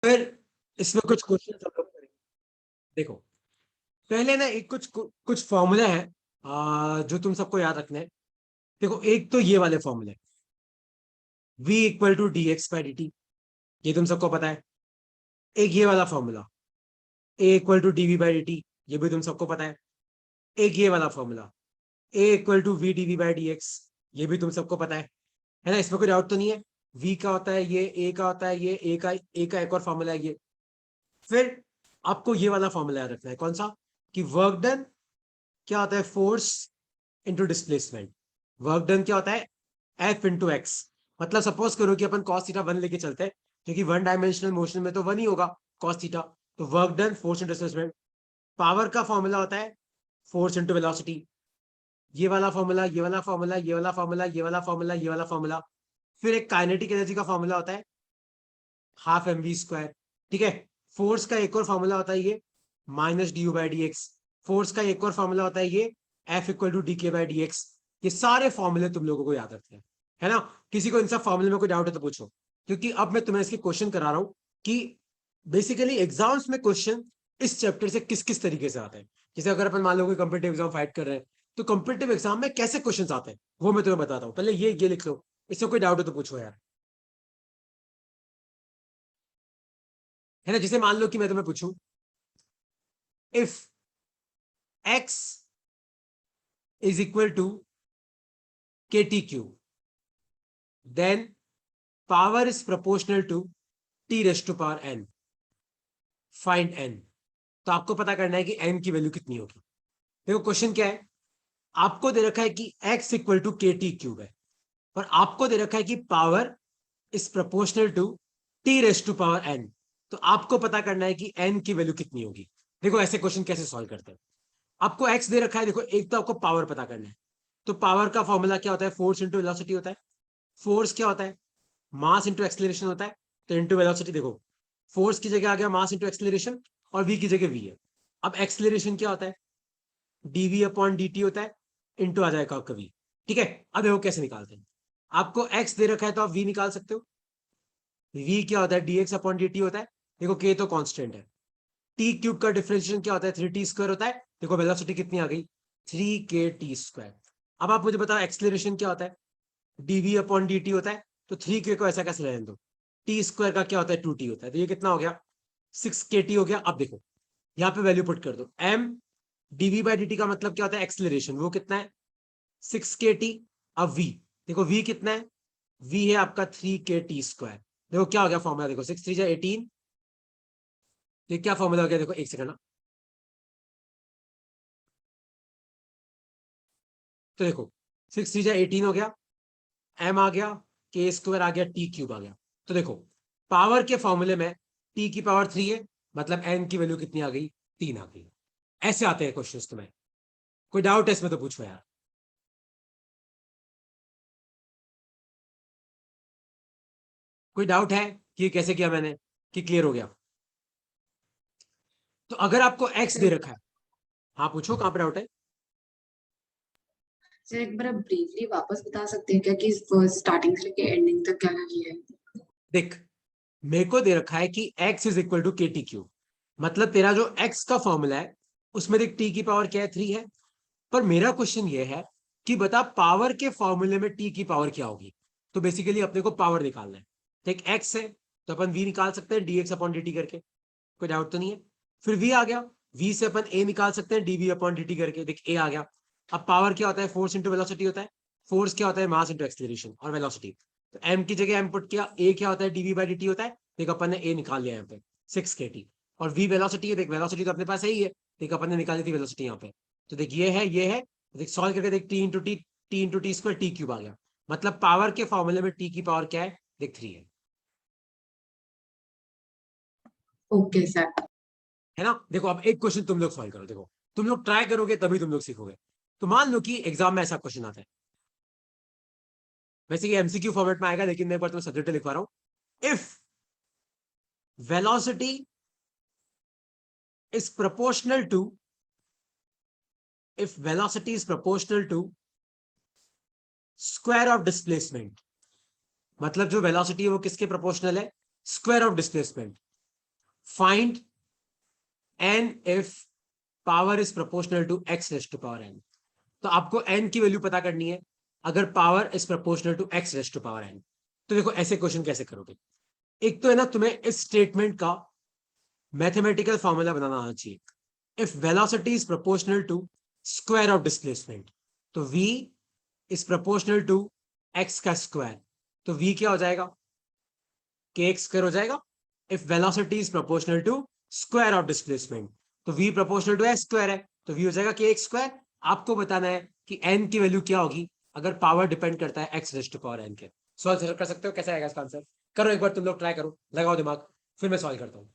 फिर इसमें कुछ क्वेश्चन हम लोग करेंगे। देखो, पहले ना एक कुछ कुछ फॉर्मूला है जो तुम सबको याद रखना है। देखो, एक तो ये वाले फॉर्मूले, v equal to D X by D T, ये तुम सबको पता है। एक ये वाला formula, a equal to D V by D T, ये भी तुम सबको पता है। एक ये वाला formula, a equal to V D V by D X, ये भी तुम सबको पता है ना? इसमें कोई डाउट तो नहीं है? v का होता है ये, a का होता है ये, a का एक और फॉर्मूला है ये। फिर आपको ये वाला फॉर्मूला याद रखना है, कौन सा? कि वर्क डन क्या होता है? Force into displacement. Work done क्या होता है? F into x. मतलब सपोज करो कि अपन कॉस थीटा 1 लेके चलते हैं, क्योंकि वन डायमेंशनल मोशन में तो 1 ही होगा कॉस थीटा। तो work done force into displacement. Power का फॉर्मूला होता है फोर्स इंटू वेलोसिटी। ये वाला फॉर्मूला, ये वाला फॉर्मूला, ये वाला फॉर्मूला, ये वाला फॉर्मूला, ये वाला फॉर्मूला। फिर एक काइनेटिक एनर्जी का फॉर्मूला होता है हाफ एम वी स्क्वायर। ठीक है। फोर्स का एक और फॉर्मूला होता है ये minus D you by D x. Force का एक और फॉर्मूला होता है ये एफ इक्वल टू डी के बाई डी एक्स। ये सारे फॉर्मूले तुम लोगों को याद रखते हैं, है ना? किसी को इन सब फॉर्मूले में कोई डाउट है तो पूछो, क्योंकि अब मैं तुम्हें इसके क्वेश्चन करा रहा हूं कि बेसिकली एग्जाम्स में क्वेश्चन इस चैप्टर से किस किस तरीके से आते हैं। जैसे अगर अपन मान लो कोई कंपिटेटिव एग्जाम फाइट कर रहे हैं, तो कंपिटेटिव एग्जाम में कैसे क्वेश्चन आते हैं वो मैं तुम्हें बताता हूँ। पहले ये लिख लो, इससे कोई डाउट है तो पूछो यार, है ना? जैसे मान लो कि मैं तुम्हें पूछूं, if x is equal to kt cube, then power is proportional to t raised to power n. Find n। तो आपको पता करना है कि n की वैल्यू कितनी होगी। देखो क्वेश्चन क्या है, आपको दे रखा है कि x equal to K T cube है, और आपको दे रखा है कि power is proportional to T raise to power n। तो आपको पता करना है कि n की वैल्यू कितनी होगी। देखो ऐसे क्वेश्चन कैसे सॉल्व करते हैं। आपको x दे रखा है, देखो एक तो आपको पावर पता करना है। तो पावर का फॉर्मूला क्या होता है? फोर्स इंटू वेलोसिटी होता है। फोर्स क्या होता है? मास इंटू एक्सलेरेशन होता है। तो इंटू वेलोसिटी, देखो फोर्स की जगह आ गया मास इंटू एक्सलेरेशन, और v की जगह v है। अब एक्सलेरेशन क्या होता है? dv अपॉन dt होता है, इंटू आ जाएगा आपका v। ठीक है। अब देखो कैसे निकालते हैं। आपको x दे रखा है तो आप v निकाल सकते हो। v क्या होता है? dx अपॉन dt होता है। देखो k तो कांस्टेंट है। t क्यूब का डिफरेंशिएशन क्या होता है? 3t स्क्वायर होता है। देखो वेलोसिटी कितनी आ गई? 3kt square. अब आप मुझे बताओ एक्सलेरेशन क्या होता है? dv अपॉन dt होता है। तो 3k को ऐसा कैसे रहने दो? t स्क्वायर का क्या होता है? 2t होता है। तो ये कितना हो गया? 6kt हो गया। अब देखो यहाँ पे वैल्यू पुट कर दो। m dv बाई dt का मतलब क्या होता है? एक्सलेरेशन, वो कितना है? 6kt। अब v, देखो v कितना है? v है आपका 3kt स्क्वायर। देखो क्या हो गया फॉर्मूला, देखो 6 3 18। ये क्या फॉर्मूला हो गया? देखो एक सेकंड ना। तो देखो 6 3 18 हो गया, m आ गया, k स्क्वायर आ गया, t क्यूब आ गया। तो देखो पावर के फॉर्मूले में t की पावर 3 है, मतलब n की वैल्यू कितनी आ गई? 3 आ गई। ऐसे आते हैं क्वेश्चंस तुम्हें। कोई डाउट है इसमें तो पूछो यार। कोई डाउट है कि कैसे किया मैंने, कि क्लियर हो गया? तो अगर आपको x दे रखा है, हाँ पूछो कहां पर डाउट है। सर एक बार ब्रीफली वापस बता सकते हैं क्या कि स्टार्टिंग से लेके एंडिंग तक क्या क्या किया है? देख, मेरे को दे रखा है कि x is equal to K T cube, मतलब तेरा जो x का फॉर्मूला है उसमें देख t की पावर क्या है? 3 है। पर मेरा क्वेश्चन ये है कि बता पावर के फॉर्मूले में t की पावर क्या होगी। तो बेसिकली अपने को पावर निकालना है। देख x है तो अपन v निकाल सकते हैं dx अपॉन dt करके, कोई डाउट तो नहीं है। फिर v आ गया, v से अपन a निकाल सकते हैं dv अपॉन dt करके, देख a आ गया। अब पावर क्या होता है? फोर्स इंटू वेलोसिटी होता है। फोर्स क्या होता है? मास इंटू एक्सलेरेशन और वेलोसिटी। तो m की जगह m पुट किया, a क्या होता है? dv बाई dt होता है। देख अपन ने a निकाल लिया यहाँ पे 6kt, और v वेलोसिटी है। देख वेलोसिटी तो अपने पास है ही है, देख अपन ने निकाली थी वेलोसिटी यहाँ पे। तो देख ये है। देख सॉल्व करके देख T into T square T cube आ गया। मतलब पावर के फॉर्मूले में टी की पावर क्या है? देख 3 है। Okay sir. है ना? देखो अब एक क्वेश्चन तुम लोग सॉल्व करो, देखो तुम लोग ट्राई करोगे तभी तुम लोग सीखोगे। तो मान लो कि एग्जाम में ऐसा क्वेश्चन आता है, वैसे ये एमसीक्यू फॉर्मेट में आएगा, लेकिन मैं एक बार तुम्हें सब्जेक्ट लिखवा रहा हूं। If velocity is proportional to, if velocity is proportional to square of displacement, मतलब जो वेलोसिटी है वो किसके प्रोपोर्शनल है? Square of displacement. Find n if power is proportional to x raised to power n। तो आपको n की value पता करनी है अगर power is proportional to x raised to power n। तो देखो ऐसे क्वेश्चन कैसे करोगे, एक तो है ना तुम्हें इस स्टेटमेंट का मैथमेटिकल फॉर्मूला बनाना आना चाहिए। If velocity is proportional to square of displacement, तो v is proportional to x का स्क्वायर, तो v क्या हो जाएगा, kx स्क्वायर हो जाएगा। If velocity is proportional to square of displacement, तो v proportional to x square है, तो v हो जाएगा kx स्क्वायर। आपको बताना है कि n की वैल्यू क्या होगी अगर पावर डिपेंड करता है x raised to power n के। सॉल्व कर सकते हो, कैसे आएगा इसका आंसर, करो एक बार तुम लोग, ट्राई करो, लगाओ दिमाग, फिर मैं सॉल्व करता हूँ।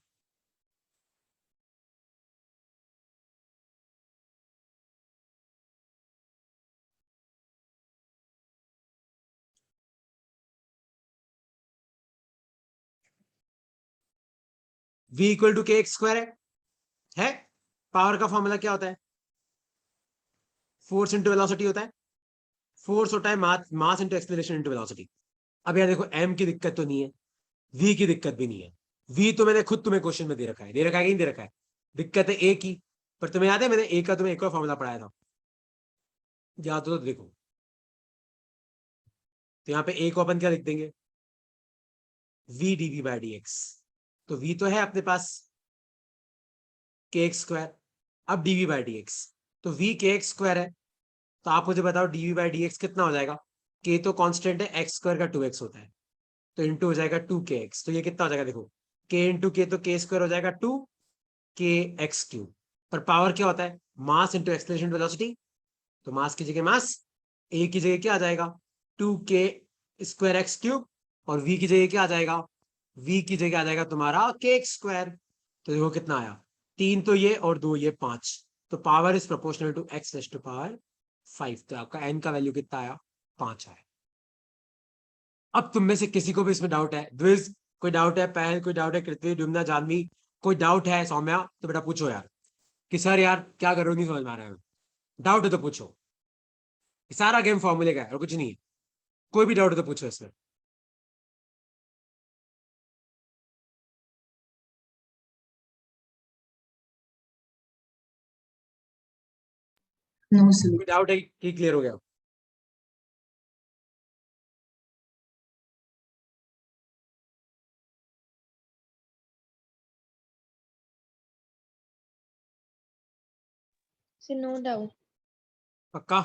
v इक्वल टू के एक्स स्क्वायर है? पावर का फॉर्मूला क्या होता है, फोर्स इंटू वेलोसिटी होता है। फोर्स होता है mass into acceleration into velocity. अब यार देखो m की दिक्कत तो नहीं है, v की दिक्कत भी नहीं है। v तो मैंने खुद तुम्हें क्वेश्चन में दे रखा है, दे रखा है कि नहीं दे रखा है, दिक्कत है a की। पर तुम्हें याद है मैंने a का तुम्हें एक और फॉर्मूला पढ़ाया था, याद हो तो देखो। तो यहाँ पे a को अपन क्या लिख देंगे, v dv बाय dx। तो v तो है अपने पास के एक्स स्क्वायर, अब dv बाय dx, तो v के एक्स स्क्वायर है। तो आप मुझे बताओ dv बाय dx कितना हो जाएगा, k तो कांस्टेंट है, एक्स स्क्वायर का 2x होता है, तो इंटू हो जाएगा 2kx। तो ये कितना हो जाएगा देखो, k इंटू के, तो k स्क्वायर हो जाएगा 2kx क्यूब। पर पावर क्या होता है, मास इंटू एक्सेलरेशन वेलोसिटी, तो मास की जगह मास, a की जगह क्या आ जाएगा 2k² x क्यूब, और v की जगह क्या आ जाएगा, v की जगह आ जाएगा तुम्हारा k x²। तो देखो कितना आया, 3 तो ये और 2 ये 5, तो power is proportional to x raise to power 5। तो आपका n का वैल्यू कितना आया, 5 आया। अब तुम में से किसी को भी इसमें डाउट है, द्विज कोई डाउट है, पहल कोई डाउट है, कृति डुमना जानवी कोई डाउट है, सौम्या तो बेटा पूछो यार, कि सर यार क्या करो, नहीं समझ में आ रहा है, डाउट है तो पूछो। सारा गेम फॉर्मूले का है और कुछ नहीं है, कोई भी डाउट है तो पूछो इसमें। No sir. कोई डाउट है कि क्लियर हो गया? So no doubt. पक्का?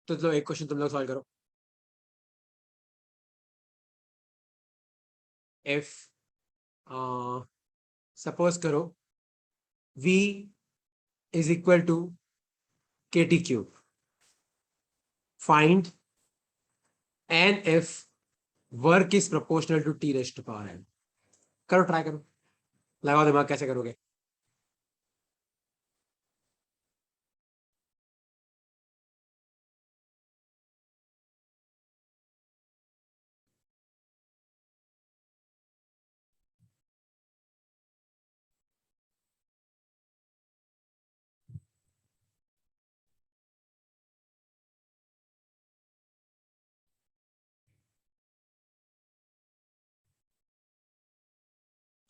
तो चलो एक क्वेश्चन तुम लोग सॉल्व करो। इफ सपोज करो v is equal to KT cube, find N if work is proportional to T raise to power n। करो, ट्राई करो, लगाओ दिमाग, कैसे करोगे।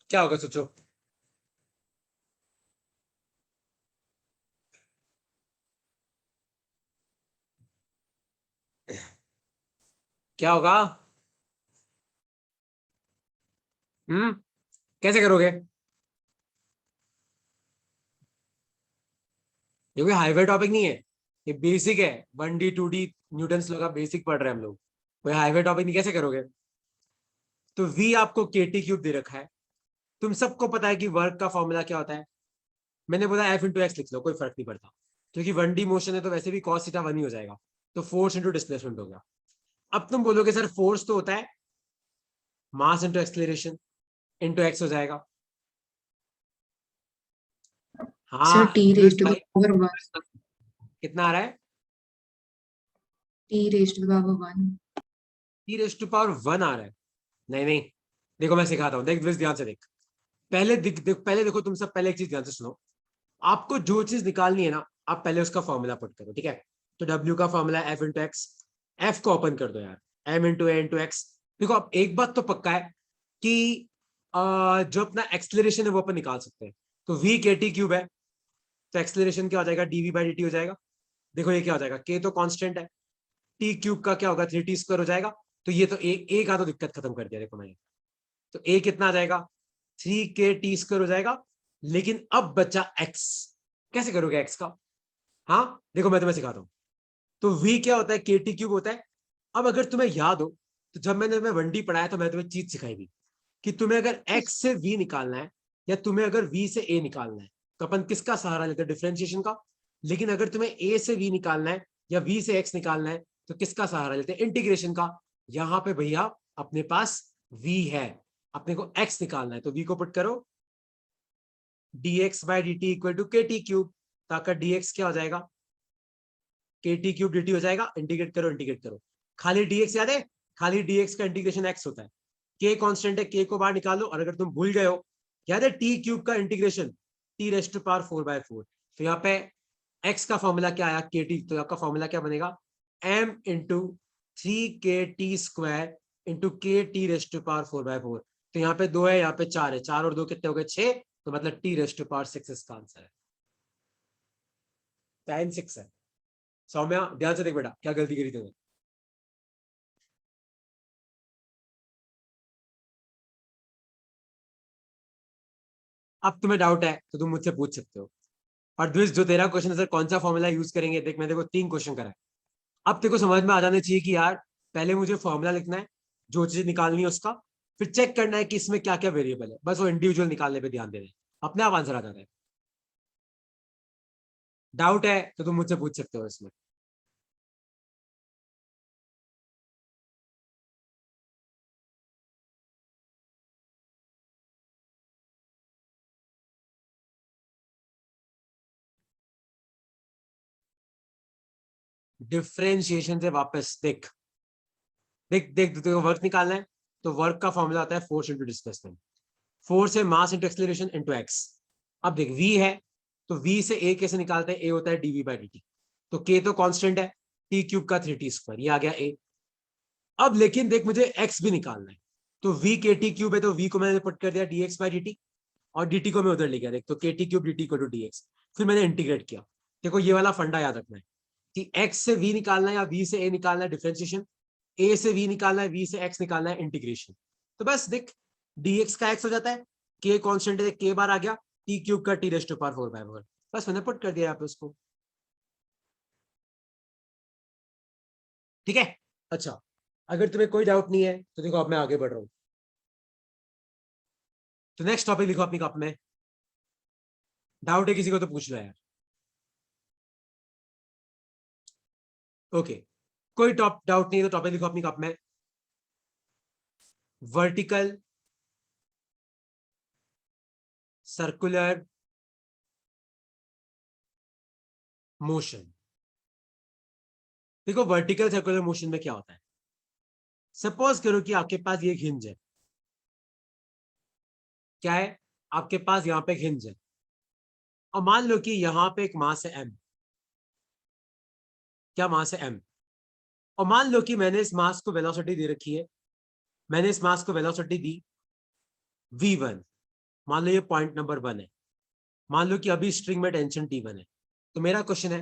क्या होगा सोचो। क्या होगा, कैसे करोगे, ये कोई हाईवे टॉपिक नहीं है, ये बेसिक है, 1D 2D न्यूटन्स लॉ का बेसिक पढ़ रहे हैं हम लोग, कोई हाईवे टॉपिक नहीं, कैसे करोगे। तो v आपको KT क्यूब दे रखा है, तुम सबको पता है कि वर्क का फॉर्मूला क्या होता है, मैंने बोला F इंटू एक्स लिख लो, कोई फर्क नहीं पड़ता, क्योंकि 1D मोशन है तो वैसे भी cos थीटा 1 ही हो जाएगा, तो फोर्स इंटू डिस्प्लेसमेंट हो गया। अब तुम बोलोगे सर फोर्स तो होता है mass into acceleration into X हो जाएगा। सर हाँ T raise to the power 1। कितना आ रहा है, T raise to the power 1। T raise to power 1 आ रहा है। नहीं नहीं, देखो मैं सिखाता हूँ, देख ध्यान से देख, पहले पहले देखो तुम सब, पहले एक चीज ध्यान से सुनो, आपको जो चीज निकालनी है ना, आप पहले उसका फॉर्मूला पुट करो, ठीक है। तो W का formula F into x, F को ओपन कर दो यार, M into A into x. देखो अब एक बात तो पक्का है कि जो अपना एक्सलेरेशन है वो अपन निकाल सकते हैं। तो v के टी क्यूब है, तो एक्सलेरेशन क्या हो जाएगा, dv बाई dt हो जाएगा। देखो ये क्या हो जाएगा, k तो कांस्टेंट है, टी क्यूब का क्या होगा 3t² हो जाएगा। तो ये तो ए का तो दिक्कत खत्म कर दिया देखो मैंने। तो a कितना आ जाएगा, 3k t² हो जाएगा। लेकिन अब बचा x, कैसे करोगे x का? हाँ देखो मैं तुम्हें सिखाता हूँ। तो v क्या होता है, के टी क्यूब होता है। अब अगर तुम्हें याद हो तो जब मैंने तुम्हें 1D पढ़ाया तो मैंने तुम्हें चीज सिखाई थी कि तुम्हें अगर x से v निकालना है या तुम्हें अगर v से a निकालना है तो अपन किसका सहारा लेते हैं, डिफरेंशिएशन का। लेकिन अगर तुम्हें a से v निकालना है या v से x निकालना है तो किसका सहारा लेते हैं, इंटीग्रेशन का। यहां पे भैया अपने पास v है, अपने को x निकालना है, तो v को पुट करो, dx बाई dt equal to K T cube. ताकि dx क्या हो जाएगा, के टी क्यूब dt हो जाएगा। इंटीग्रेट करो, इंटीग्रेट करो, खाली dx याद है, खाली dx का इंटीग्रेशन x होता है। k कांस्टेंट है, k को बाहर निकालो। और अगर तुम भूल गए हो, याद है टी क्यूब का integration t raised to power 4/4। तो यहाँ पे x का फॉर्मूला क्या आया, के टी, तो आपका फॉर्मूला क्या बनेगा, m into 3k t² into के टी रेस्ट टू पावर 4/4। तो यहाँ पे 2 है, यहाँ पे 4 है, 4 और 2 कितने हो गए, 6। तो मतलब t रेस्ट टू पावर 6 इसका आंसर है, tan 6 है। सौम्या ध्यान से देख बेटा, क्या गलती करी तुमने। अब तुम्हें डाउट है तो तुम मुझसे पूछ सकते हो। और द्विज जो तेरा क्वेश्चन है सर कौन सा फॉर्मूला यूज करेंगे, देख मैं देखो 3 क्वेश्चन करा है। अब तेरे को समझ में आ जाना चाहिए कि यार पहले मुझे फॉर्मूला लिखना है, जो चीज निकालनी है उसका, फिर चेक करना है कि इसमें क्या क्या वेरिएबल है, बस वो इंडिविजुअल निकालने पे ध्यान देना है, अपने आप आंसर आ जाता है। डाउट है तो तुम मुझसे पूछ सकते हो इसमें। डिफ्रेंशिएशन से वापस देख, देख देख तो वर्क निकालना है, तो वर्क का फॉर्मूला आता है फोर्स इंटू डिस्प्लेसमेंट। फोर्स है mass into acceleration into x. अब देख v है, तो v से a कैसे निकालते हैं, a होता है dv बाई dt। तो k तो कांस्टेंट है, t क्यूब का 3t², ये आ गया a। अब लेकिन देख मुझे x भी निकालना है, तो v के टी क्यूब है, तो v को मैंने पुट कर दिया dx बाई dt, और dt को मैं उधर ले गया, देख तो के टी क्यूब dt को टू dx। फिर मैंने इंटीग्रेट किया। देखो ये वाला फंडा याद रखना है कि x से v निकालना है या v से a निकालना है डिफरेंशिएशन, a से v निकालना है, v से x निकालना है इंटीग्रेशन। तो बस देख dx का x हो जाता है, k कांस्टेंट है, k बार आ गया, t क्यूब का t रेस्ट टू पावर 4/4। बस मैंने पुट कर दिया यहाँ पे उसको, ठीक है। अच्छा, अगर तुम्हें कोई डाउट नहीं है तो देखो अब मैं आगे बढ़ रहा हूँ। तो नेक्स्ट टॉपिक लिखो अपनी कॉप में, डाउट है किसी को तो पूछ लो यार। ओके, कोई टॉप डाउट नहीं है तो टॉपिक लिखो अपनी कॉप में, वर्टिकल सर्कुलर मोशन। देखो वर्टिकल सर्कुलर मोशन में क्या होता है, सपोज करो कि आपके पास ये हिंज है, क्या है, आपके पास यहाँ पे एक हिंज है, और मान लो कि यहाँ पे एक मास है m, क्या मास है m, और मान लो कि मैंने इस मास को वेलोसिटी दे रखी है, मैंने इस मास को वेलोसिटी दी v1। मान लो ये पॉइंट नंबर 1 है, मान लो कि अभी स्ट्रिंग में टेंशन T1 है। तो मेरा क्वेश्चन है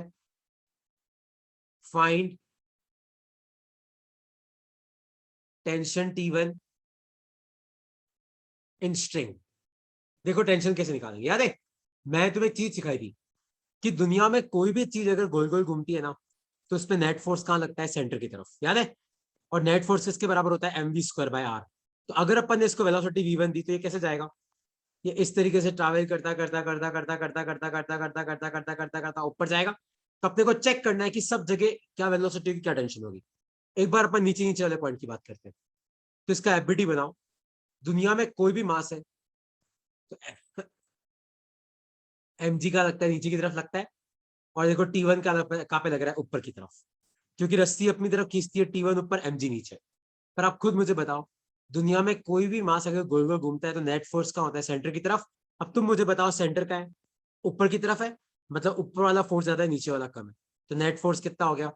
find tension T1 in string. देखो टेंशन कैसे निकालेंगे, याद है मैं तुम्हें एक चीज सिखाई थी कि दुनिया में कोई भी चीज अगर गोल गोल घूमती है ना, तो उस पर नेट फोर्स कहाँ लगता है, सेंटर की तरफ, याद है। और नेट फोर्स किसके बराबर होता है, mv² बाय r। तो अगर अपन ने इसको वेलोसिटी v1 दी तो ये कैसे जाएगा, ये इस तरीके से ट्रैवल करता करता करता करता करता करता करता करता करता करता करता करता ऊपर जाएगा। तो अपने को चेक करना है कि सब जगह क्या वेलोसिटी की क्या टेंशन होगी। एक बार अपन नीचे नीचे वाले पॉइंट की बात करते हैं, तो इसका एफबीटी बनाओ। दुनिया में कोई भी मास है तो mg का लगता है नीचे की तरफ लगता है, और देखो T1 का कहाँ पे लग रहा है, ऊपर की तरफ, क्योंकि रस्सी अपनी तरफ खींचती है, T1 ऊपर mg नीचे। पर आप खुद मुझे बताओ, दुनिया में कोई भी मास अगर गोल गोल घूमता है तो नेट फोर्स कहाँ होता है, सेंटर की तरफ। अब तुम मुझे बताओ सेंटर का है, ऊपर की तरफ है, मतलब ऊपर वाला फोर्स ज्यादा है, नीचे वाला कम है। तो नेट फोर्स कितना हो गया,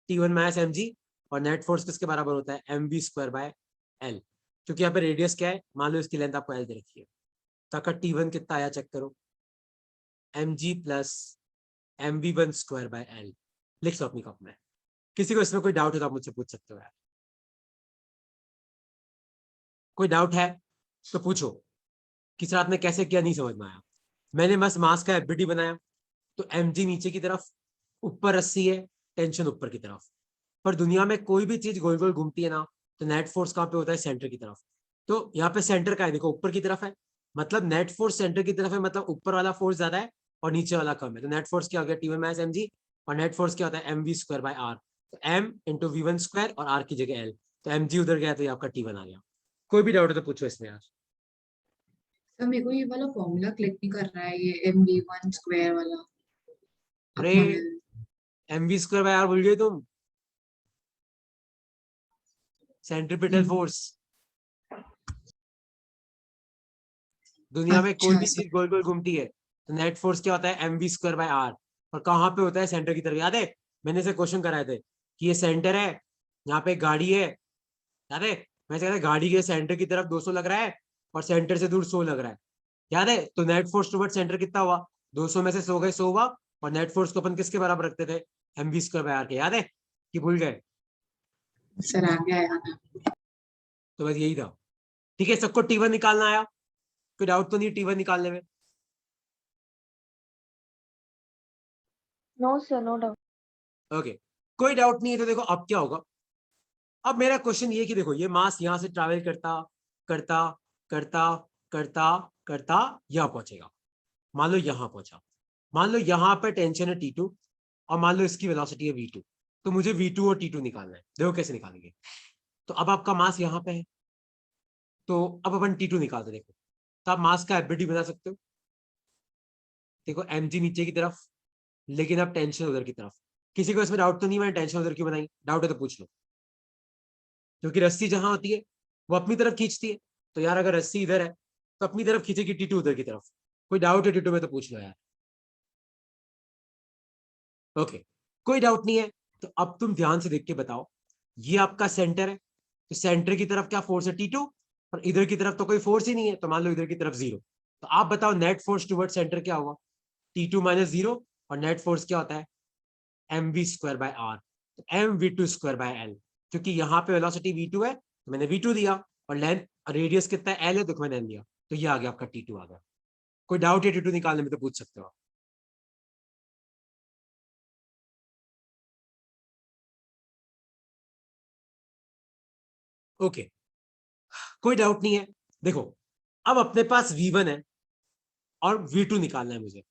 T1 माइनस mg। और नेट फोर्स किसके बराबर होता है, mv² बाय l। क्योंकि यहाँ पे रेडियस क्या है, मान लो इसकी लेंथ आपको एल दे रखी है, तो आपका T1 कितना आया चेक करो, mg plus mv1 square by L. लिख लो अपनी कॉप में। किसी को इसमें कोई डाउट हो तो आप मुझसे पूछ सकते हो यार, कोई डाउट है तो पूछो। किस रात में कैसे किया नहीं समझ में आया। मैंने बस मास का एफबीटी बनाया, तो mg नीचे की तरफ, ऊपर रस्सी है, टेंशन ऊपर की तरफ। पर दुनिया में कोई भी चीज गोल गोल घूमती है ना, तो नेट फोर्स कहाँ पे होता है, सेंटर की तरफ। तो यहाँ पे सेंटर का है, देखो ऊपर की तरफ है, मतलब नेट फोर्स सेंटर की तरफ है, मतलब ऊपर वाला फोर्स ज्यादा है और नीचे वाला कम है। तो नेट फोर्स क्या हो गया, T1 माइनस mg, और नेट फोर्स क्या होता है, mv स्क्वायर बाय आर। तो m इंटू v1 स्क्वायर और r की जगह l, तो mg उधर गया तो ये आपका T1 आ गया। कोई भी डाउट है तो पूछो इसमें यार। सर मेरे को ये वाला फॉर्मूला क्लिक नहीं कर रहा है, ये mv1 स्क्वायर वाला R upon L. mv square by R भूल गए तुम, सेंट्रीपिटल फोर्स। दुनिया में कोई अच्छा भी सर। चीज गोल गोल घूमती है तो नेट फोर्स क्या होता है, mv स्क्वायर बाय आर। और कहाँ पे होता है, सेंटर की तरफ। याद है मैंने से क्वेश्चन कराए थे कि ये सेंटर है, यहाँ पे गाड़ी है, याद है मैं से कहता गाड़ी के सेंटर की तरफ 200 लग रहा है और सेंटर से दूर 100 लग रहा है, याद है। तो नेट फोर्स टुवर्ड सेंटर कितना हुआ, 200 में से 100 गए, 100 हुआ। और नेट फोर्स को अपन किसके बराबर रखते थे, mv स्क्वायर बाय आर के, याद है कि भूल गए। सर आ गया याद आ। तो बस यही था। ठीक है, सबको T1 निकालना आया, कोई डाउट तो नहीं T1 निकालने में। No sir, no doubt. Okay, कोई डाउट नहीं है तो देखो अब क्या होगा। अब मेरा क्वेश्चन ये कि देखो ये मास यहां से ट्रैवल करता करता करता करता करता यहां पहुंचेगा। मान लो यहां पहुंचा, मान लो यहां पर टेंशन है T2 और मान लो इसकी वेलोसिटी है V2। तो मुझे V2 और T2 निकालना है, देखो कैसे निकालेंगे। तो अब आपका मास यहां पे है, तो अब अपन T2 निकालते देखो। तो आप मास का एफबीटी बना सकते हो, देखो mg नीचे की तरफ, लेकिन अब टेंशन उधर की तरफ। किसी को इसमें डाउट तो नहीं, मैंने टेंशन उधर क्यों बनाई, डाउट है तो पूछ लो। क्योंकि रस्सी जहां होती है वो अपनी तरफ खींचती है, तो यार अगर रस्सी इधर है तो अपनी तरफ खींचेगी T2 उधर की तरफ। कोई डाउट है T2 में तो पूछ लो यार। ओके, कोई डाउट नहीं है तो अब तुम ध्यान से देख के बताओ। ये आपका सेंटर है, तो सेंटर की तरफ क्या फोर्स है, T2, और इधर की तरफ तो कोई फोर्स ही नहीं है, तो मान लो इधर की तरफ 0। तो आप बताओ नेट फोर्स टुवर्ड सेंटर क्या हुआ, T2 माइनस 0। और नेट फोर्स क्या होता है, mv स्क्वायर बाय आर, तो mv2 स्क्वायर बाय एल। क्योंकि यहाँ पे वेलोसिटी v2 है तो मैंने v2 दिया, और लेंथ रेडियस कितना है, l है, तो मैंने n दिया। तो ये आ गया आपका T2 आ गया। कोई डाउट है T2 निकालने में तो पूछ सकते हो आप। ओके, कोई डाउट नहीं है। देखो अब अपने पास v1 है और v2 निकालना है मुझे,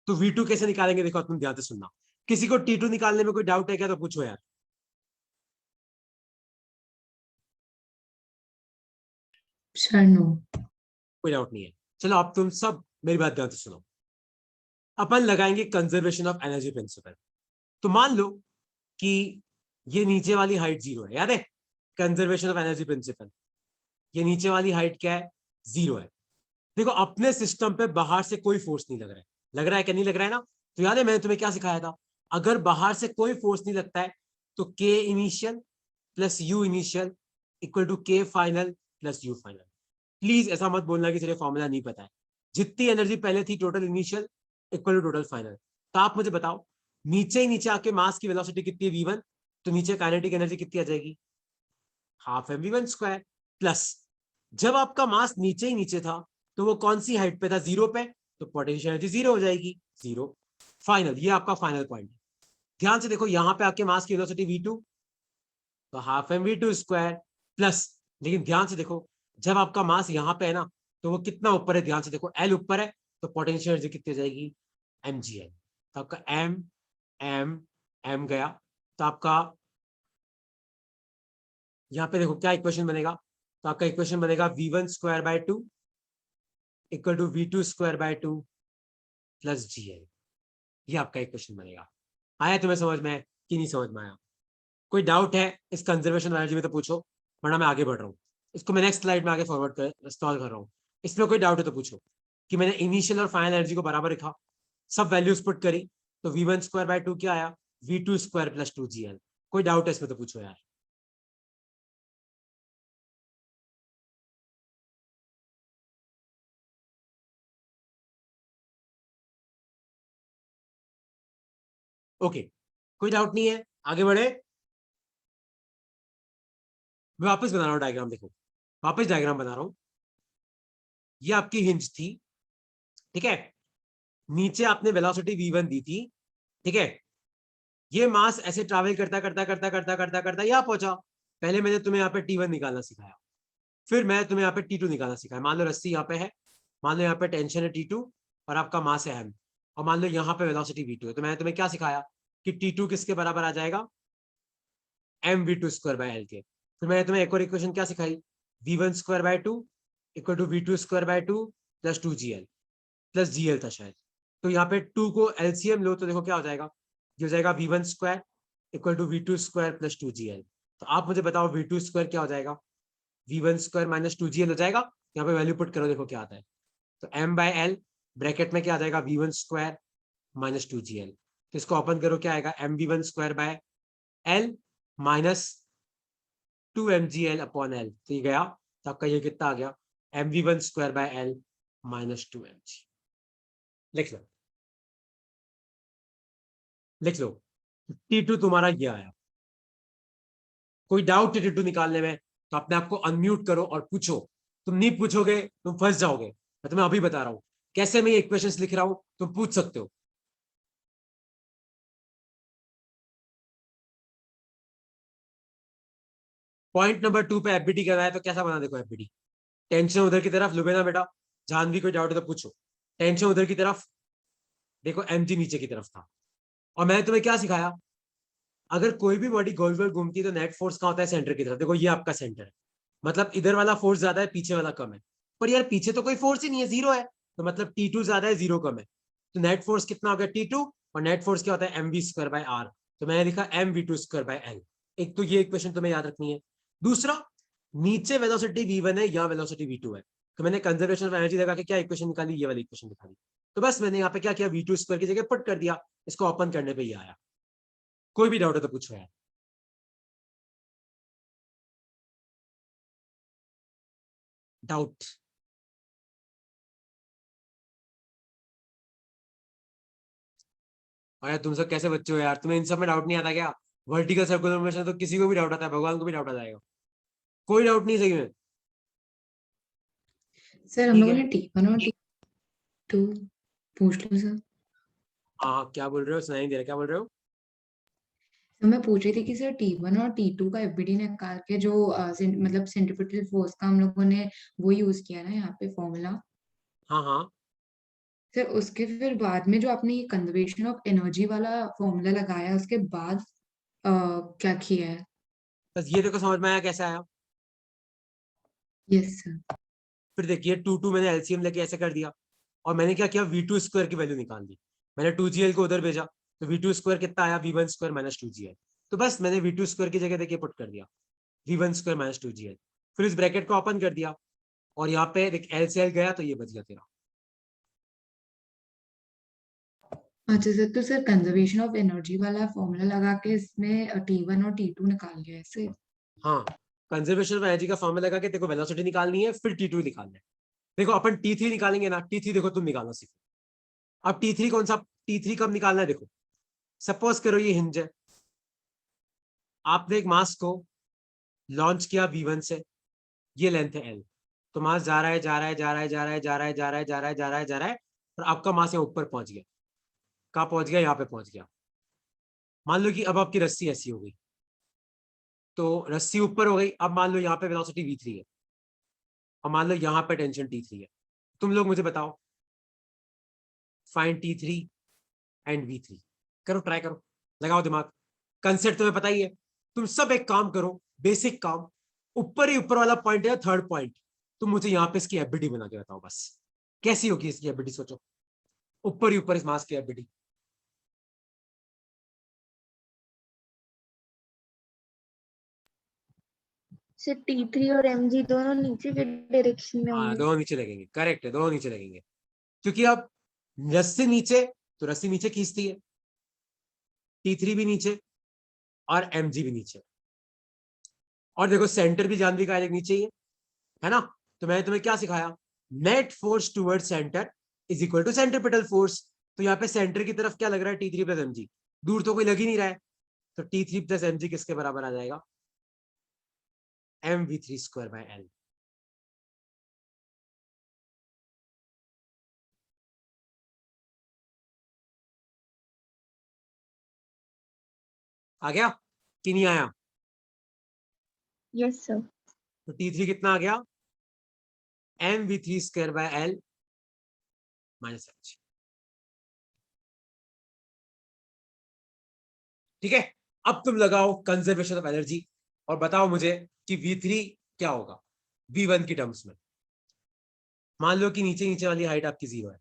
तो v2 कैसे निकालेंगे, देखो तुम ध्यान से सुनना। किसी को T2 निकालने में कोई डाउट है क्या तो पूछो यार। Sir no. कोई डाउट नहीं है। चलो अब तुम सब मेरी बात ध्यान से सुनो। अपन लगाएंगे कंजर्वेशन ऑफ एनर्जी प्रिंसिपल। तो मान लो कि ये नीचे वाली हाइट 0 है, याद है कंजर्वेशन ऑफ एनर्जी प्रिंसिपल। ये नीचे वाली हाइट क्या है, 0 है। देखो अपने सिस्टम पे बाहर से कोई फोर्स नहीं लग रहा है, लग रहा है कि नहीं लग रहा है ना। तो याद है मैंने तुम्हें क्या सिखाया था, अगर बाहर से कोई फोर्स नहीं लगता है तो K initial plus U initial equal to K final plus U final. Please ऐसा मत बोलना कि चलिए फॉर्मूला नहीं पता है। जितनी एनर्जी पहले थी total initial equal to total final. तो आप मुझे बताओ, नीचे ही नीचे आके मास की वेलोसिटी कितनी है v1, तो नीचे काइनेटिक एनर्जी कितनी आ जाएगी, हाफ mv1 स्क्वायर प्लस, जब आपका मास नीचे ही नीचे था तो वो कौन सी हाइट पे था, 0 पे, तो पोटेंशियल एनर्जी 0 हो जाएगी, 0 फाइनल। ये आपका फाइनल पॉइंट। ध्यान से देखो यहाँ पे आपके मास की वेलोसिटी v2, तो हाफ mv2 स्क्वायर प्लस, लेकिन ध्यान से देखो जब आपका मास यहाँ पे है ना, तो वो कितना ऊपर है, ध्यान से देखो l ऊपर है, तो पोटेंशियल एनर्जी कितनी हो जाएगी, mgn। तो आपका m m m गया, तो आपका यहाँ पे देखो क्या इक्वेशन बनेगा, तो आपका इक्वेशन बनेगा v1 square by 2 equal to v2 square by 2 plus gn। ये आपका इक्वेशन बनेगा। आया तुम्हें समझ में कि नहीं समझ में आया। कोई डाउट है इस कंजर्वेशन एनर्जी में तो पूछो, वरना मैं आगे बढ़ रहा हूँ। इसको मैं नेक्स्ट स्लाइड में आगे फॉरवर्ड कर सॉल्व कर रहा हूँ। इसमें कोई डाउट है तो पूछो कि मैंने इनिशियल और फाइनल एनर्जी को बराबर लिखा, सब वैल्यूज पुट करी, तो v1 स्क्वायर बाय 2 क्या आया, v2 स्क्वायर प्लस 2gn। कोई डाउट है इसमें तो पूछो यार। ओके, कोई डाउट नहीं है, आगे बढ़े। मैं वापस बना रहा हूं डायग्राम, देखो वापस डायग्राम बना रहा हूं। ये आपकी हिंज थी, ठीक है, नीचे आपने वेलोसिटी v1 दी थी, ठीक है। ये मास ऐसे ट्रैवल करता करता करता करता करता करता यहां पहुंचा। पहले मैंने तुम्हें यहाँ पे T1 निकालना सिखाया, फिर मैं तुम्हें यहाँ पे T2 निकालना सिखाया। मान लो रस्सी यहाँ पे है, मान लो यहाँ पे टेंशन है T2 और आपका मास है m, और मान लो यहाँ पे वेलोसिटी v2 है। तो मैंने तुम्हें क्या सिखाया कि T2 किसके बराबर आ जाएगा, mv2 स्क्वायर बाय l के। फिर मैंने तुम्हें एक और इक्वेशन क्या सिखाई, v1 square by 2 equal to v2 square by 2 plus 2gl plus gl था शायद। तो यहाँ पे 2 को एलसीएम लो तो देखो क्या हो जाएगा, ये हो जाएगा v1 square equal to v2 square plus 2gl। तो आप मुझे बताओ v2 स्क्वायर क्या हो जाएगा, v1 स्क्वायर माइनस 2gl हो जाएगा। यहाँ पे वैल्यू पुट करो, देखो क्या आता है। तो m बाय एल ब्रैकेट में क्या आ जाएगा, v1 स्क्वायर माइनस 2gl। तो इसको ओपन करो, क्या आएगा, mv1 square by L minus 2mgl upon L. तो ये गया, तो आपका ये कितना आ गया, mv1 square by L minus 2mg। लिख लो, लिख लो। T2 तुम्हारा ये आया। कोई डाउट है T2 निकालने में तो अपने आप को अनम्यूट करो और पूछो। तुम नहीं पूछोगे तुम फंस जाओगे। मैं तुम्हें अभी बता रहा हूं कैसे मैं ये इक्वेशंस लिख रहा हूं, तुम पूछ सकते हो। पॉइंट नंबर 2 पे एफबीटी कर रहा है तो कैसा बना, देखो एफबीटी, टेंशन उधर की तरफ, लुबेना बेटा जान भी कोई डाउट है तो पूछो। टेंशन उधर की तरफ, देखो एमजी नीचे की तरफ था। और मैंने तुम्हें क्या सिखाया, अगर कोई भी बॉडी गोल गोल घूमती है तो नेट फोर्स कहाँ होता है, सेंटर की तरफ। देखो ये आपका सेंटर है, मतलब इधर वाला फोर्स ज्यादा है, पीछे वाला कम है। पर यार पीछे तो कोई फोर्स ही नहीं है, जीरो है। तो मतलब T2 ज्यादा है, जीरो कम है। तो नेट फोर्स कितना हो गया, T2। और नेट फोर्स क्या होता है, mv स्क्वायर बाय आर। तो मैंने लिखा mv2 स्क्वायर बाय एल। एक तो ये इक्वेशन तुम्हें याद रखनी है। दूसरा, नीचे वेलोसिटी v1 है, यहाँ वेलोसिटी v2 है। तो मैंने कंजर्वेशन ऑफ एनर्जी लगा के क्या इक्वेशन निकाली, ये वाली इक्वेशन निकाली। तो बस मैंने यहाँ पे क्या किया, v2 स्क्वायर की जगह पुट कर दिया, इसको ओपन करने पे ये आया। कोई भी डाउट है तो पूछो यार। डाउट? और यार तुम सब कैसे बच्चे हो यार, तुम्हें इन सब में डाउट नहीं आता क्या? वर्टिकल सर्कुलर मोशन तो किसी को भी डाउट आता है, भगवान को भी डाउट आ जाएगा। कोई डाउट नहीं सही में। सर हम ठीक लोगों है, ने T1 और T2 पूछ लो सर। हाँ क्या बोल रहे हो, सुनाई नहीं दे रहा, क्या बोल रहे हो? तो मैं पूछ रही थी कि सर T1 और T2 का एफबीडी निकाल के जो मतलब सेंट्रीपिटल फोर्स का हम लोगों ने वो यूज किया ना यहाँ पे फॉर्मूला। हाँ हाँ, सर उसके फिर बाद में जो आपने ये कंजर्वेशन ऑफ एनर्जी वाला फॉर्मूला लगाया उसके बाद क्या किया है? बस ये देखो समझ में आया कैसे आया। Yes sir. फिर देखिए 2 मैंने एलसीएम लेके ऐसे कर दिया, और मैंने क्या किया, V2 स्क्वायर की वैल्यू निकाल दी। मैंने 2gl को उधर भेजा, तो V2 स्क्वायर कितना आया, V1 स्क्वायर माइनस 2gl। तो बस मैंने V2 स्क्वायर की जगह देखिए पुट कर दिया, V1 स्क्वायर माइनस 2gl। फिर इस ब्रैकेट को ओपन कर दिया, और यहाँ पे देख एल से एल गया तो ये बच गया तेरा। अच्छा सर, तो सर कंजर्वेशन ऑफ एनर्जी वाला फॉर्मूला लगा के इसमें T1 और T2 निकाल लिया ऐसे? हाँ, कंजर्वेशन ऑफ एनर्जी का फॉर्मूला लगा के देखो वेलोसिटी निकालनी है, फिर T2 निकालना है। देखो अपन T3 निकालेंगे ना, T3 देखो तुम निकालना सीखो। अब T3 कौन सा, T3 कब निकालना है, देखो सपोज करो ये हिंज है, आपने एक मास को लॉन्च किया V1 से, ये लेंथ है L। तो मास जा रहा है जा रहा है जा रहा है जा रहा है जा रहा है जा रहा है जा रहा है जा रहा है जा रहा है, और आपका मास यहाँ ऊपर पहुंच गया। कहाँ पहुंच गया, यहाँ पे पहुंच गया। मान लो कि अब आपकी रस्सी ऐसी हो गई, तो रस्सी ऊपर हो गई। अब मान लो यहाँ पे वेलोसिटी v3 है, और मान लो यहाँ पे टेंशन T3 है। तुम लोग मुझे बताओ, फाइंड T3 एंड V3। करो, ट्राई करो, लगाओ दिमाग। कंसेप्ट तुम्हें पता ही है। तुम सब एक काम करो, बेसिक काम, ऊपर ही ऊपर वाला पॉइंट है, थर्ड पॉइंट। तुम मुझे यहाँ पे इसकी एफबीडी बना के बताओ बस, कैसी होगी इसकी एफबीडी, सोचो। ऊपर ही ऊपर इस मास की एफबीडी। से T3 और mg दोनों नीचे के डायरेक्शन में हाँ होंगे। दोनों नीचे लगेंगे, करेक्ट है, दोनों नीचे लगेंगे। क्योंकि अब रस्सी नीचे, तो रस्सी नीचे खींचती है, T3 भी नीचे और mg भी नीचे। और देखो सेंटर भी जानवी का नीचे ही है ना। तो मैंने तुम्हें क्या सिखाया, net force toward centre is equal to centripetal force. तो यहाँ पे सेंटर की तरफ क्या लग रहा है, T3 प्लस mg। दूर तो कोई लग ही नहीं रहा है, तो T3 प्लस mg किसके बराबर आ जाएगा, mv3 स्क्वायर बाय l। आ गया कि नहीं आया? Yes sir. तो T3 कितना आ गया, mv3 square by l minus mg। ठीक है, अब तुम लगाओ कंजर्वेशन ऑफ एनर्जी और बताओ मुझे कि V3 क्या होगा V1 की टर्म्स में। मान लो कि नीचे नीचे वाली हाइट आपकी 0 है,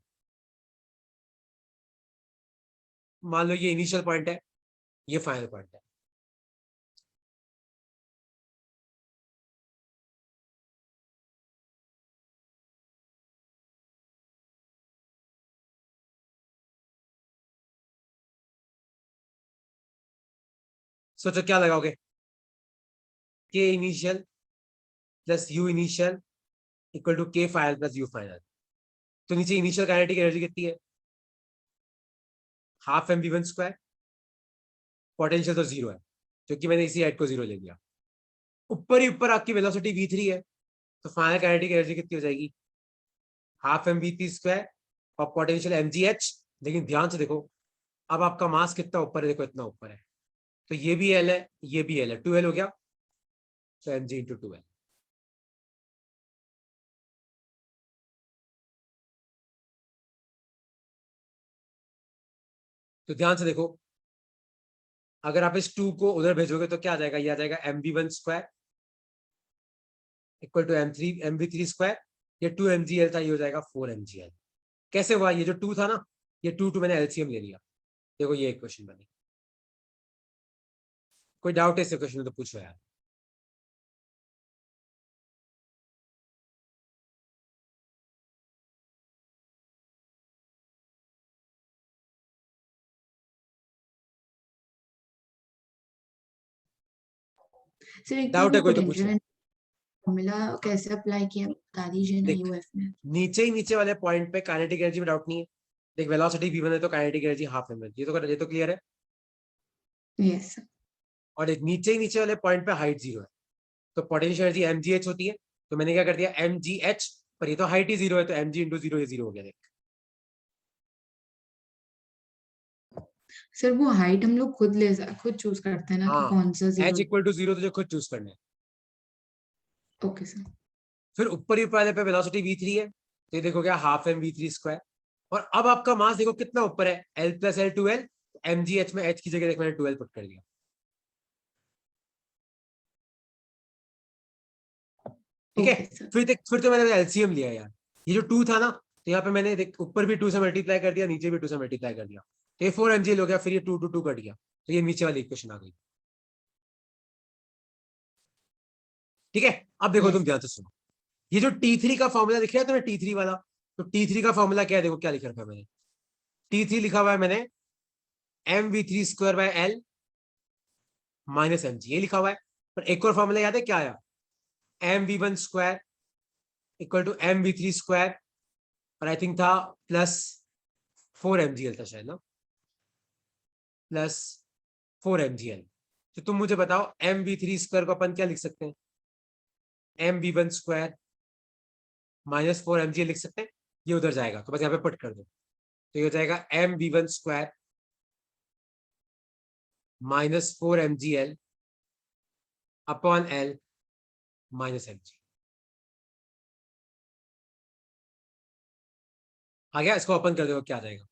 मान लो ये इनिशियल पॉइंट है, ये फाइनल पॉइंट है। सोचो क्या लगाओगे, K initial plus U initial equal to K final plus U final. तो नीचे इनिशियल काइनेटिक एनर्जी कितनी है, हाफ mv1 स्क्वायर, पोटेंशियल तो 0 है क्योंकि मैंने इसी हाइट को 0 ले लिया। ऊपर ही ऊपर आपकी वेलोसिटी v3 है, तो फाइनल काइनेटिक एनर्जी कितनी हो जाएगी, हाफ mv3 स्क्वायर और पोटेंशियल mgh। लेकिन ध्यान से देखो, अब आपका मास कितना ऊपर है, देखो इतना ऊपर है, तो ये भी एल है, ये भी एल है, 2l हो गया, तो mg इंटू 2l। तो ध्यान से देखो, अगर आप इस 2 को उधर भेजोगे तो क्या आ जाएगा, ये आ जाएगा mv1 square equal to mv3 square, ये 2 mgl था, ये हो जाएगा 4 mgl। कैसे हुआ, ये जो 2 था ना, ये 2 मैंने एलसीएम ले लिया। देखो ये एक क्वेश्चन बनी। कोई डाउट है इस क्वेश्चन में तो पूछो यार। सर एक बार डाउट है वो कोई तो पूछो। पोटेंशियल फॉर्मूला कैसे अप्लाई किया बता दीजिए ना देख, यूएफ में। नीचे ही नीचे वाले पॉइंट पे काइनेटिक एनर्जी में डाउट नहीं है। देख, वेलोसिटी v1 है तो काइनेटिक एनर्जी हाफ mv, ये तो क्लियर है। Yes sir. और एक नीचे ही नीचे वाले पॉइंट पे हाइट 0 है, तो पोटेंशियल एनर्जी mgh होती है। तो मैंने क्या कर दिया, mgh, पर ये तो हाइट ही 0 है, तो mg इंटू 0, ये 0 हो गया। देख, सर वो हाइट हम लोग खुद चूज करते हैं ना कि हाँ, कौन सा h 0। इक्वल टू 0 तुझे खुद चूज करना है। Okay sir. फिर ऊपर ही वाले पे वेलोसिटी v3 है, तो ये देखो क्या, हाफ mv3 स्क्वायर। और अब आपका मास देखो कितना ऊपर है, l plus l 2l, mgh में h की जगह देख मैंने 2l पुट कर दिया। ठीक है, ओके सर। फिर देख, फिर तो मैंने एलसीएम लिया यार। ये जो 2 था ना, तो यहाँ पे मैंने देख ऊपर भी 2 से मल्टीप्लाई कर दिया, नीचे भी 2 से मल्टीप्लाई कर दिया, तो ये 4 mgl हो गया। फिर ये 2 to 2 कट गया, तो ये नीचे वाली इक्वेशन आ गई। ठीक है, अब देखो तुम यस। ध्यान से सुनो, ये जो T3 का फॉर्मूला लिख रहा है तुम्हें, T3 वाला, तो T3 का फॉर्मूला क्या है, देखो क्या लिख रखा है मैंने। T3 लिखा हुआ है मैंने mv3 square by l minus mg, ये लिखा हुआ है। पर एक और फॉर्मूला याद है क्या आया, mv1 square equal to mv3 square, और आई थिंक था प्लस 4 mgl था शायद ना, प्लस 4 mgl। तो तुम मुझे बताओ mv3 स्क्वायर को अपन क्या लिख सकते हैं, mv1 स्क्वायर माइनस 4 mgl लिख सकते हैं। ये उधर जाएगा तो बस यहाँ पे पुट कर दो, तो ये हो जाएगा mv1 square minus 4 mgl upon l minus mg। आ गया, इसको ओपन कर दो, क्या आ जाएगा,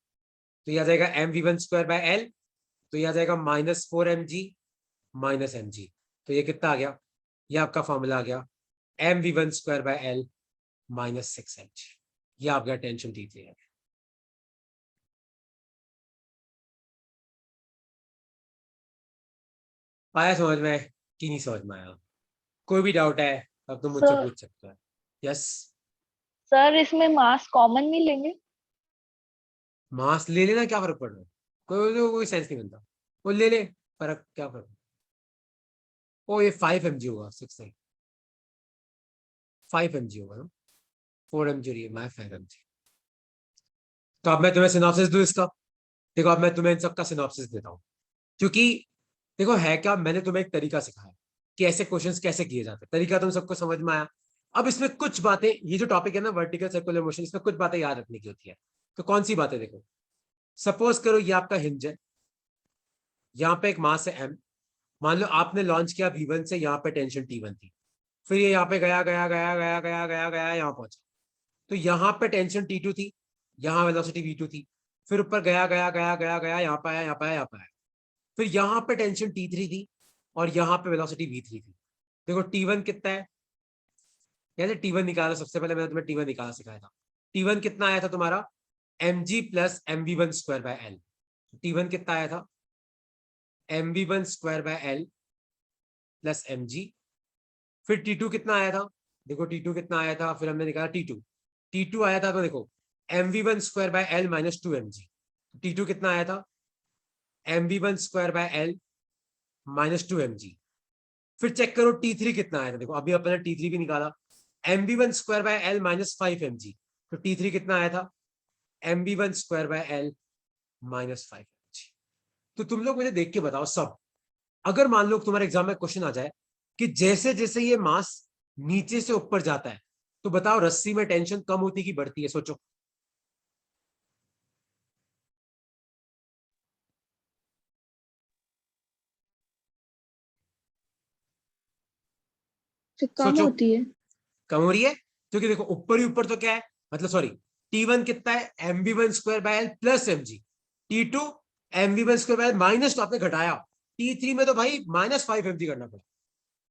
तो ये आ जाएगा mv1 स्क्वायर बाय l, तो ये आ जाएगा माइनस 4 mg माइनस mg। तो ये कितना आ गया, ये आपका फॉर्मूला आ गया mv1 square by l minus 6 mg। ये आप गया टेंशन T3 है। आया समझ में कि नहीं समझ में आया? कोई भी डाउट है अब तुम मुझसे सर पूछ सकते हो। यस, सर इसमें मास कॉमन नहीं लेंगे? मास ले लेना, क्या फर्क पड़ रहा है, कोई सेंस नहीं बनता, वो ले ले, फर्क क्या फर्क। ओ ये 5 mg होगा, 6 नहीं, 5 mg होगा ना, 4 mg रही है, मैं 5 mg। तो अब मैं तुम्हें सिनॉप्सिस दूं इसका। देखो अब मैं तुम्हें इन सबका सिनॉप्सिस देता हूँ। क्योंकि देखो है क्या, मैंने तुम्हें एक तरीका सिखाया कि ऐसे क्वेश्चंस कैसे किए जाते हैं, तरीका तुम सबको समझ में आया। अब इसमें कुछ बातें, ये जो टॉपिक है ना वर्टिकल सर्कुलर मोशन, इसमें कुछ बातें याद रखने की होती है। तो कौन सी बातें, देखो सपोज करो ये आपका हिंज है, यहाँ पे एक मास है m, मान लो आपने लॉन्च किया V1 से, यहाँ पे टेंशन T1 थी, फिर ये यहाँ पे गया गया गया गया गया गया गया यहाँ पहुंचा, तो यहाँ पे टेंशन T2 थी, यहाँ वेलोसिटी V2 थी, फिर ऊपर गया गया गया गया गया यहाँ पे आया यहाँ पे आया यहाँ पे आया, फिर यहाँ पे टेंशन T3 थी और यहाँ पे वेलोसिटी V3 थी। देखो T1 कितना है, कैसे T1 निकाला, सबसे पहले मैंने तुम्हें T1 निकाला सिखाया था। T1 कितना आया था तुम्हारा, mg plus mv1 square by L. T1 कितना आया था, mv1 square by L plus mg। फिर T2 कितना आया था, देखो T2 कितना आया था, फिर हमने निकाला T2 आया था, तो देखो mv1 square by L minus 2mg। T2 कितना आया था, mv1 square by L minus 2mg। फिर चेक करो T3 कितना आया था, देखो अभी अपने T3 भी निकाला, mv1 square by L minus 5mg। तो T3 कितना आया था, mv1 square by L minus 5mg। तो तुम लोग मुझे देख के बताओ सब, अगर मान लो तुम्हारे एग्जाम में क्वेश्चन आ जाए कि जैसे जैसे ये मास नीचे से ऊपर जाता है, तो बताओ रस्सी में टेंशन कम होती कि बढ़ती है, सोचो। तो कम सोचो, होती है। कम हो रही है, क्योंकि देखो ऊपर ही ऊपर तो क्या है, मतलब सॉरी, T1 कितना है, mv1 square by L plus mg। T2 mv1 square by L minus, तो आपने घटाया, T3 में तो भाई माइनस 5mg करना पड़ा।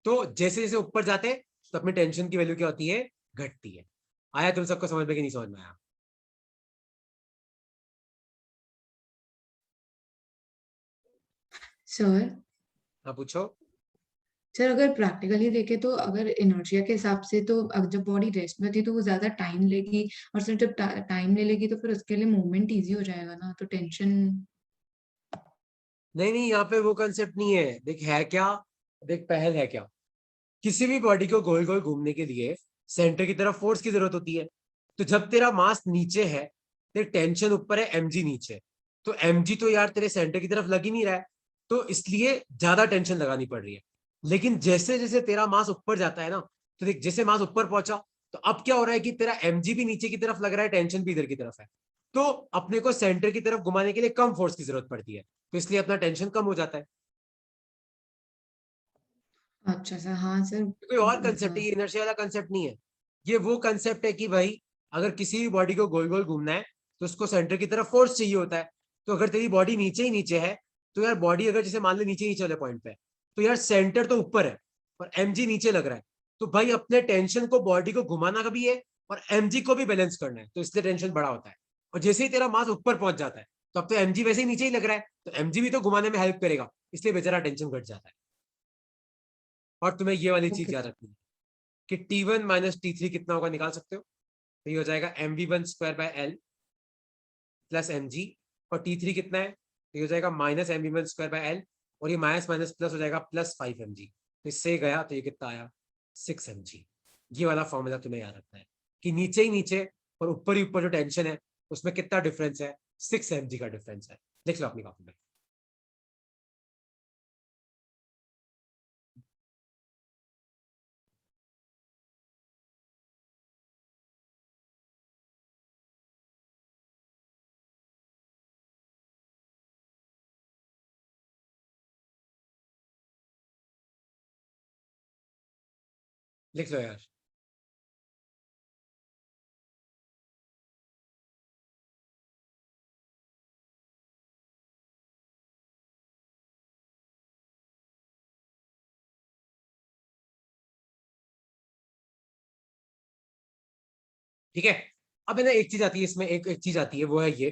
तो जैसे जैसे ऊपर जाते हैं तो अपनी टेंशन की वैल्यू क्या होती है, घटती है। आया तुम सबको समझ में कि नहीं समझ में आया? सर हाँ पूछो। सर अगर प्रैक्टिकली देखें तो अगर इनर्शिया के हिसाब से तो अगर जब बॉडी रेस्ट में थी तो वो ज्यादा टाइम लेगी, और सर जब टाइम ले लेगी तो फिर उसके लिए मूवमेंट इजी हो जाएगा ना, तो टेंशन। नहीं नहीं, यहाँ पे वो कंसेप्ट नहीं है, देख है क्या, देख पहल है क्या, किसी भी बॉडी को गोल गोल घूमने के लिए सेंटर की तरफ फोर्स की जरूरत होती है। तो जब तेरा मास नीचे है, तेरी टेंशन ऊपर है, mg नीचे है, तो mg तो यार तेरे सेंटर की तरफ लग ही नहीं रहा है, तो इसलिए ज्यादा टेंशन लगानी पड़ रही है। लेकिन जैसे जैसे तेरा मास ऊपर जाता है ना, तो देख जैसे मास ऊपर पहुंचा, तो अब क्या हो रहा है कि तेरा mg भी नीचे की तरफ लग रहा है, टेंशन भी इधर की तरफ है, तो अपने को सेंटर की तरफ घुमाने के लिए कम फोर्स की जरूरत पड़ती है, तो इसलिए अपना टेंशन कम हो जाता है। अच्छा सर, हाँ सर। कोई और कंसेप्ट है, ये इनर्शिया वाला कंसेप्ट नहीं है। ये वो कंसेप्ट है कि भाई अगर किसी भी बॉडी को गोल गोल घूमना है तो उसको सेंटर की तरफ फोर्स चाहिए होता है। तो अगर तेरी बॉडी नीचे ही नीचे है, तो यार बॉडी अगर जैसे मान ले नीचे ही चले पॉइंट पे, तो यार सेंटर तो ऊपर है और mg नीचे लग रहा है, तो भाई अपने टेंशन को बॉडी को घुमाना का भी है और mg को भी बैलेंस करना है, तो इसलिए टेंशन बड़ा होता है। और जैसे ही तेरा मास ऊपर पहुंच जाता है, तो अब तो mg वैसे ही नीचे ही लग रहा है, तो mg भी तो घुमाने में हेल्प करेगा, इसलिए बेचारा टेंशन घट जाता है। और तुम्हें ये वाली चीज ओके। याद रखनी है कि T1 माइनस T3 कितना होगा, निकाल सकते हो। तो ये हो जाएगा mv1 square by L plus mg, और T3 कितना है, तो ये हो जाएगा minus mv1 square by L, और ये माइनस माइनस प्लस हो जाएगा प्लस 5mg, तो इससे गया तो ये कितना आया 6mg। ये वाला फॉर्मूला तुम्हें याद रखना है कि नीचे ही नीचे और ऊपर ही ऊपर जो टेंशन है उसमें कितना डिफरेंस है, 6mg का डिफरेंस है। लिख लो अपनी कॉपी में। लिख लो यार। ठीक है, अब है ना एक चीज आती है इसमें, एक चीज आती है, वो है ये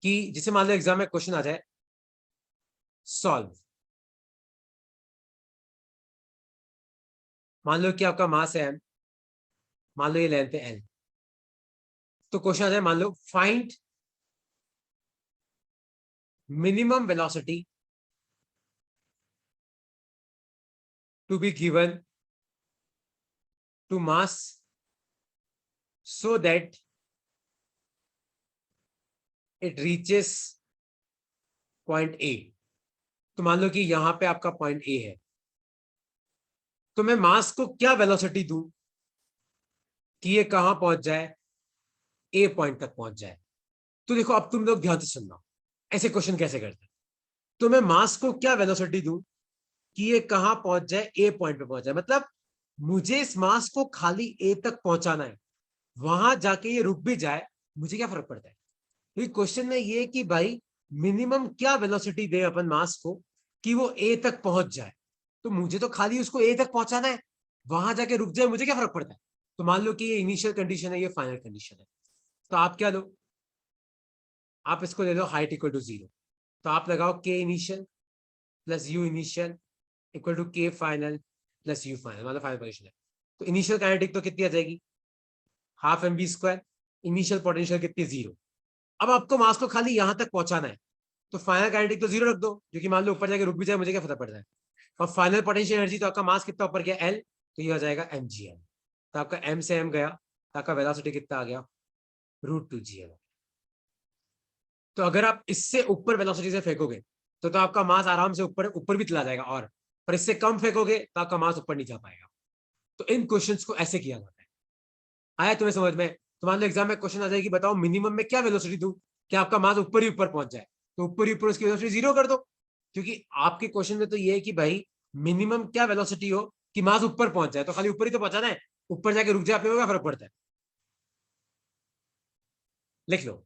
कि जिसे मान लो एग्जाम में क्वेश्चन आ जाए, सॉल्व, मान लो कि आपका मास है m, मान लो ये लेंथ है l, तो क्वेश्चन आ जाए, मान लो find minimum velocity to be given to mass so that it reaches point A। तो मान लो कि यहां पे आपका पॉइंट ए है, तो मैं मास को क्या वेलोसिटी दूं कि ये कहां पहुंच जाए, ए पॉइंट तक पहुंच जाए। तो देखो अब तुम लोग ध्यान से सुनना, ऐसे क्वेश्चन कैसे करते हैं। तो मैं मास को क्या वेलोसिटी दूं कि ये कहां पहुंच जाए, ए पॉइंट पे पहुंच जाए। मतलब मुझे इस मास को खाली ए तक पहुंचाना है, वहां जाके ये रुक भी जाए मुझे क्या फर्क पड़ता है। क्योंकि क्वेश्चन में ये कि भाई मिनिमम क्या वेलोसिटी दे अपन मास को कि वो ए तक पहुंच जाए। तो मुझे तो खाली उसको ए तक पहुंचाना है, वहां जाके रुक जाए मुझे क्या फर्क पड़ता है। तो मान लो कि ये इनिशियल कंडीशन है, ये फाइनल कंडीशन है। तो आप क्या लो, आप इसको ले लो हाइट इक्वल टू 0। तो आप लगाओ K initial plus U initial equal to K final plus U final, मतलब फाइनल पोजीशन है। तो इनिशियल काइनेटिक तो कितनी आ जाएगी, half M B square. Initial potential कितनी, 0। अब आपको मास को खाली यहां तक पहुंचाना है, तो फाइनल काइनेटिक तो 0 रख दो, क्योंकि मान लो ऊपर जाके रुक भी जाए मुझे क्या फर्क पड़ता है। और फाइनल पोटेंशियल एनर्जी, तो आपका मास कितना ऊपर गया, एल, तो ये हो जाएगा एम जी एल। तो आपका एम से एम गया, तो आपका वेलोसिटी कितना आ गया, √2 GL। तो अगर आप इससे ऊपर वेलोसिटी से फेंकोगे तो आपका मास आराम से ऊपर ऊपर भी चला जाएगा, और पर इससे कम फेंकोगे तो आपका मास ऊपर नहीं जा पाएगा। तो इन क्वेश्चंस को ऐसे किया जाता है। आया तुम्हें समझ में। तो मान लो एग्जाम में क्वेश्चन आ जाएगी, बताओ मिनिमम में क्या वेलोसिटी दूं कि आपका मास ऊपर ही ऊपर पहुंच जाए। तो ऊपर ही ऊपर उसकी वेलोसिटी 0 कर दो, क्योंकि आपके क्वेश्चन में तो ये है कि भाई मिनिमम क्या वेलोसिटी हो कि मास ऊपर पहुंच जाए। तो खाली ऊपर ही तो पहुंचाना है, ऊपर जाके रुक जाए, क्या फर्क पड़ता है। लिख लो।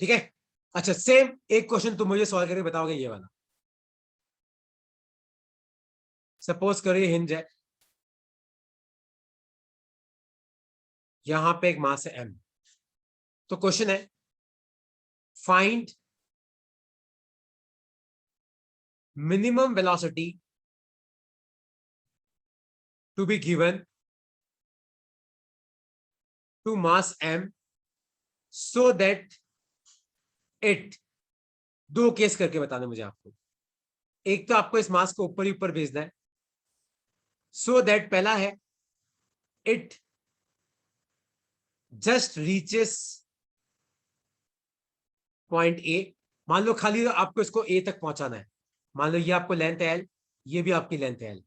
ठीक है, अच्छा सेम एक क्वेश्चन तुम मुझे सॉल्व करके बताओगे, ये वाला। सपोज करो ये हिंज है, यहां पे एक मास है एम। तो क्वेश्चन है find minimum velocity to be given to mass m so that it, दो केस करके बताना मुझे आपको। एक तो आपको इस मास को ऊपर ही ऊपर भेजना है, सो दैट पहला है it just reaches point A. मान लो खाली आपको इसको ए तक पहुंचाना है, मान लो ये आपको लेंथ है एल, ये भी आपकी लेंथ है एल।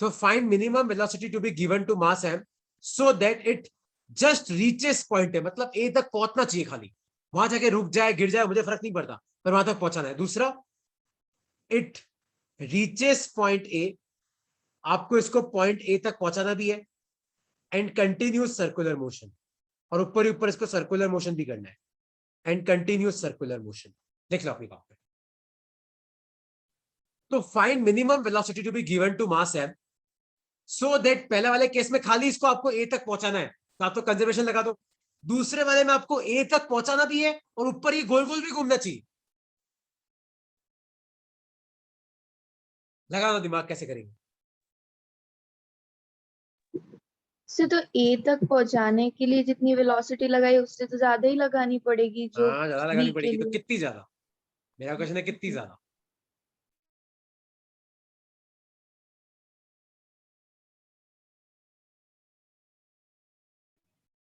तो find minimum velocity to be given to mass m so that it just reaches point है, मतलब ए तक पहुंचना चाहिए, खाली वहां जाके रुक जाए गिर जाए मुझे फर्क नहीं पड़ता, पर वहां तक पहुंचाना है। दूसरा इट रीचेस पॉइंट ए, आपको इसको पॉइंट ए तक पहुंचाना भी है, एंड कंटिन्यूस सर्कुलर मोशन, और ऊपर ही ऊपर इसको सर्कुलर मोशन भी करना है, एंड कंटिन्यूस सर्कुलर मोशन। देख लो अपनी कॉपी। तो find minimum velocity to be given to mass m so that, पहले वाले केस में खाली इसको आपको ए तक पहुंचाना है, तो आप तो कंजर्वेशन लगा दो। दूसरे वाले में आपको ए तक पहुंचाना भी है और ऊपर ये गोल गोल भी घूमना चाहिए। लगा दो दिमाग, कैसे करेंगे। से तो ए तक पहुंचाने के लिए जितनी वेलोसिटी लगाई उससे तो ज्यादा ही लगानी पड़ेगी जो हाँ ज्यादा लगानी बी के पड़ेगी, तो लिए। कितनी ज्यादा, मेरा क्वेश्चन है कितनी ज्यादा।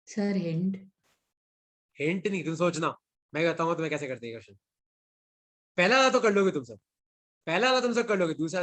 Sir hint. हिंट नहीं, तुम सोचना, मैं बताऊंगा तुम्हें कैसे करते हैं क्वेश्चन। पहला वाला तो कर लोगे तुम सब, पहला वाला तुम सब कर लोगे, दूसरा